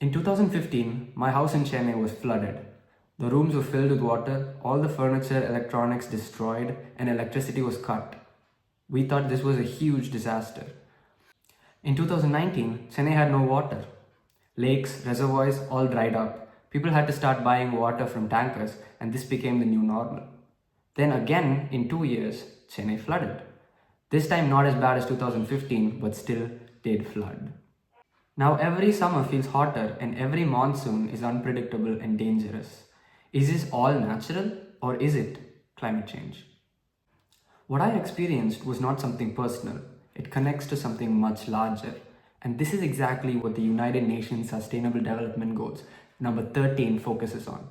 In 2015, my house in Chennai was flooded. The rooms were filled with water, all the furniture, electronics destroyed, and electricity was cut. We thought this was a huge disaster. In 2019, Chennai had no water. Lakes, reservoirs, all dried up. People had to start buying water from tankers, and this became the new normal. Then again, in 2 years, Chennai flooded. This time not as bad as 2015, but still did flood. Now every summer feels hotter and every monsoon is unpredictable and dangerous. Is this all natural or is it climate change? What I experienced was not something personal. It connects to something much larger. And this is exactly what the United Nations Sustainable Development Goals, number 13, focuses on.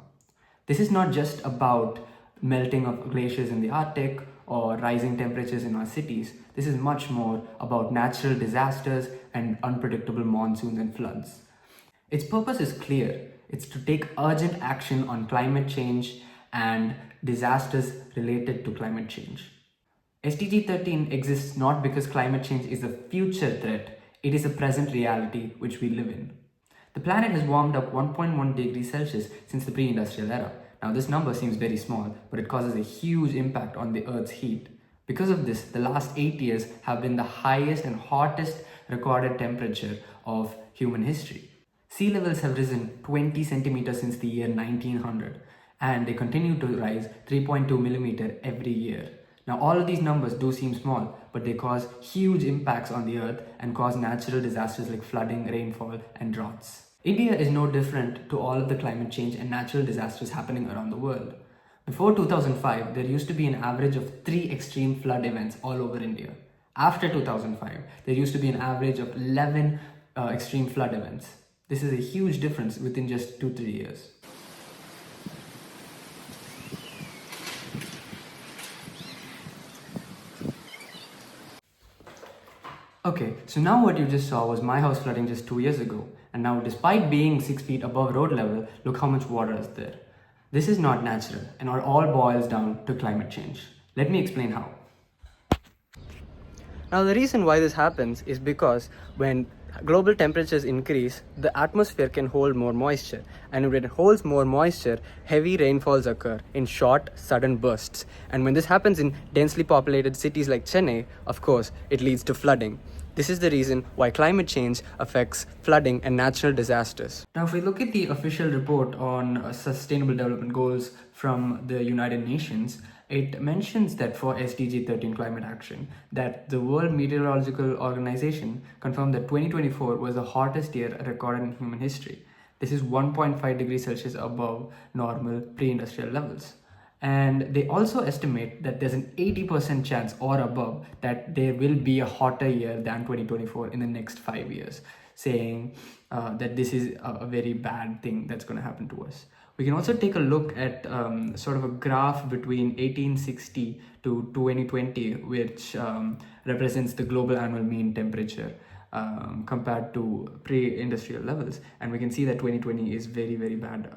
This is not just about melting of glaciers in the Arctic or rising temperatures in our cities. This is much more about natural disasters and unpredictable monsoons and floods. Its purpose is clear. It's to take urgent action on climate change and disasters related to climate change. SDG 13 exists not because climate change is a future threat, it is a present reality which we live in. The planet has warmed up 1.1 degrees Celsius since the pre-industrial era. Now this number seems very small, but it causes a huge impact on the Earth's heat. Because of this, the last 8 years have been the highest and hottest recorded temperature of human history. Sea levels have risen 20 centimeters since the year 1900, and they continue to rise 3.2 millimeter every year. Now all of these numbers do seem small, but they cause huge impacts on the Earth and cause natural disasters like flooding, rainfall, and droughts. India is no different to all of the climate change and natural disasters happening around the world. Before 2005, there used to be an average of 3 extreme flood events all over India. After 2005, there used to be an average of 11 extreme flood events. This is a huge difference within just 2-3 years. Okay, so now what you just saw was my house flooding just 2 years ago. And now despite being 6 feet above road level, look how much water is there. This is not natural and it all boils down to climate change. Let me explain how. Now the reason why this happens is because when global temperatures increase, the atmosphere can hold more moisture. And when it holds more moisture, heavy rainfalls occur in short, sudden bursts. And when this happens in densely populated cities like Chennai, of course, it leads to flooding. This is the reason why climate change affects flooding and natural disasters. Now, if we look at the official report on Sustainable Development Goals from the United Nations, it mentions that for SDG 13 climate action, that the World Meteorological Organization confirmed that 2024 was the hottest year recorded in human history. This is 1.5 degrees Celsius above normal pre-industrial levels. And they also estimate that there's an 80% chance or above that there will be a hotter year than 2024 in the next 5 years, saying that this is a very bad thing that's going to happen to us. We can also take a look at sort of a graph between 1860 to 2020, which represents the global annual mean temperature compared to pre-industrial levels. And we can see that 2020 is very, very bad,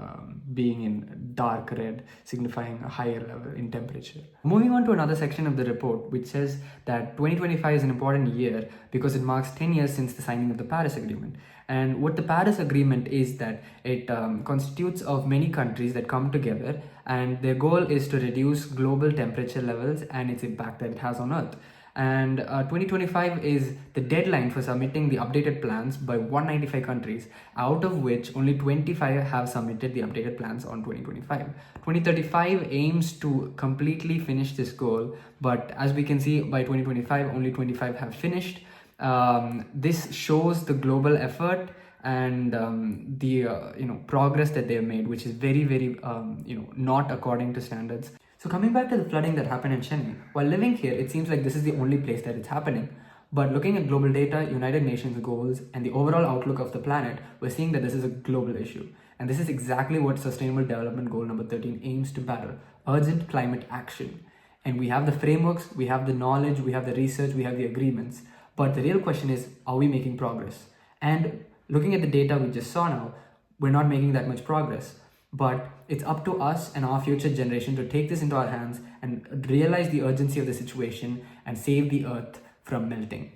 being in dark red, signifying a higher level in temperature. Moving on to another section of the report, which says that 2025 is an important year because it marks 10 years since the signing of the Paris Agreement. And what the Paris Agreement is that it constitutes of many countries that come together, and their goal is to reduce global temperature levels and its impact that it has on Earth. And 2025 is the deadline for submitting the updated plans by 195 countries, out of which only 25 have submitted the updated plans on 2025. 2035 aims to completely finish this goal, but as we can see, by 2025, only 25 have finished. This shows the global effort and the progress that they've made, which is very, very not according to standards. So coming back to the flooding that happened in Chennai, while living here, it seems like this is the only place that it's happening. But looking at global data, United Nations goals, and the overall outlook of the planet, we're seeing that this is a global issue. And this is exactly what Sustainable Development Goal number 13 aims to battle: urgent climate action. And we have the frameworks, we have the knowledge, we have the research, we have the agreements. But the real question is, are we making progress? And looking at the data we just saw now, we're not making that much progress. But it's up to us and our future generation to take this into our hands and realize the urgency of the situation and save the Earth from melting.